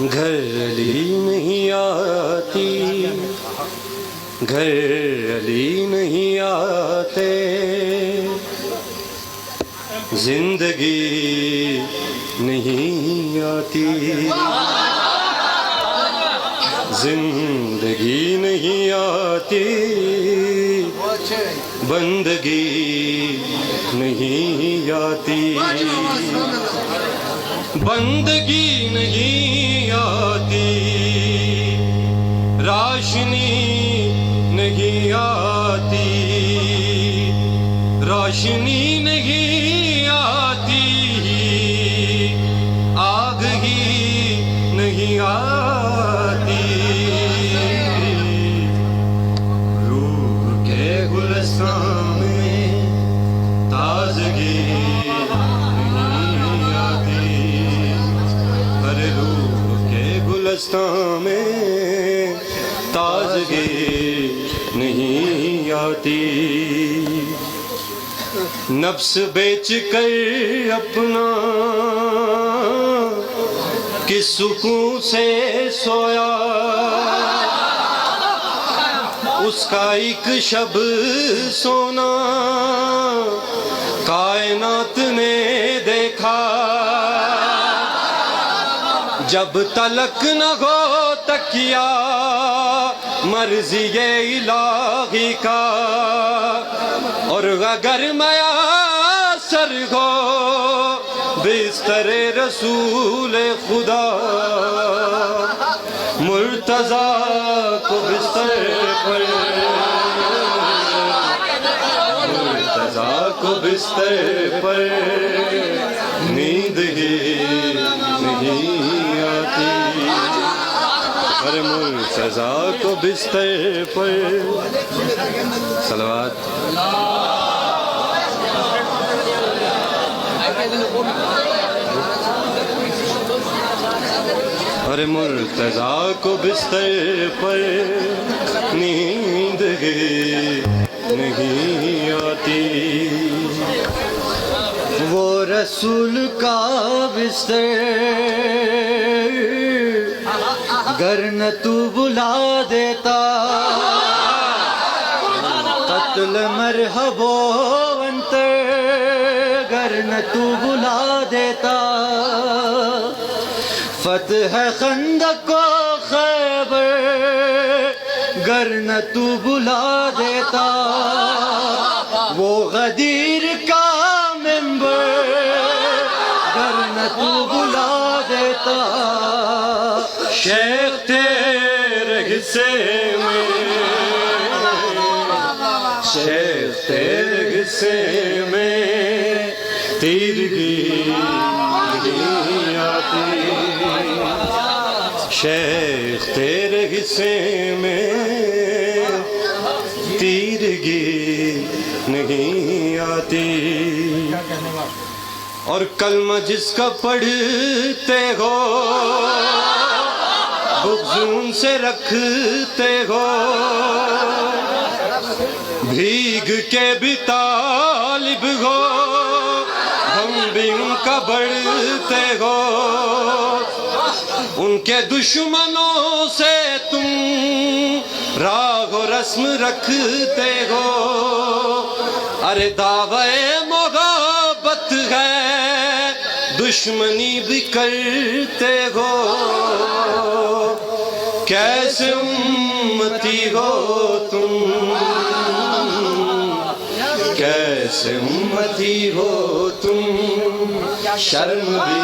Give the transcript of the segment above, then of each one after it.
घरली नहीं आती, घरली नहीं आते, जिंदगी नहीं आती, जिंदगी नहीं आती, बंदगी नहीं आती, बंदगी नहीं आती, रोशनी नहीं आती, रोशनी नहीं आती, आग ही नहीं आती, रूह के गुलस्तान में ताजगी नहीं आती, अरे रूह के गुलस्तान में ताजगी नहीं आती। नफ्स बेच कर अपना किस सुकून से सोया, उसका एक शब सोना कायनात ने देखा, जब तलक न हो तकिया मर्जी इलाही का, और अगर मयासर हो बिस्तर रसूल खुदा, मुर्तजा को बिस्तर पर, मुर्तजा को बिस्तर पर नींद ही नहीं आती, अरे मुर्तजा को बिस्तर पर सलवात। अरे मुर्तजा को बिस्तर पर नींद नहीं आती, वो रसूल का बिस्तर गर न तू बुला देता, कत्ल मरहबो अंतर गर न तू बुला देता, फतह खंदक को खैबर गर न तू बुला देता, वो गदीर का मेंबर गर न तू बुला देता, शेख तेरे हिस्से में, शेख तेरे हिस्से में तीरगी नहीं आती, शेख तेरे हिस्से में तीरगी नहीं आती, और कलमा जिसका पढ़ते हो बुग़्ज़ से रखते हो, भीग के भी तालिब हो, हम भी उनका बढ़ते हो, उनके दुश्मनों से तुम राग और रस्म रखते हो, अरे दावे मोहब्बत है दुश्मनी भी करते हो, कैसे उम्मती हो तुम, कैसे उम्मती हो तुम, शर्म भी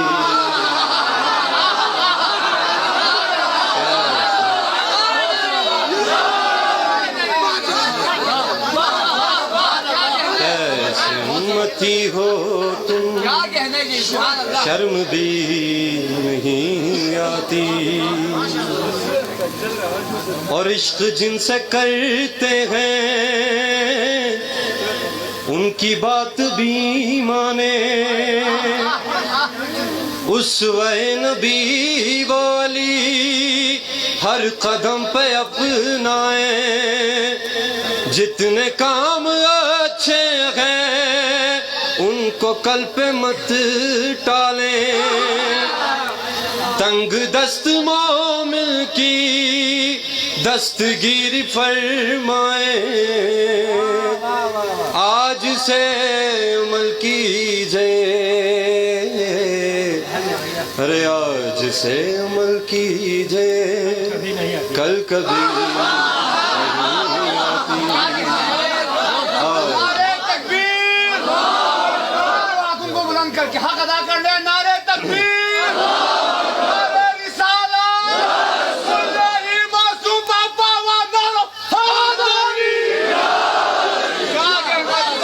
उम्मती हो तुम, शर्म भी नहीं आती, और इश्क जिनसे करते हैं उनकी बात भी माने, उस वह नबी वाली हर कदम पे अपनाए, जितने काम अच्छे हैं उनको कल पे मत टालें, तंग दस्त मोमिन की दस्तगीर फरमाए, आज से अमल कीजिए, अरे आज से अमल कीजिए, कल कभी नहीं आती। नारे तकबीर, आंखों को बुलंद करके हक अदा कर ले। नारे तकबीर, नारे रिसालत, सुन्नती मासूम बाबा वा नारो हादारी। क्या कहना है?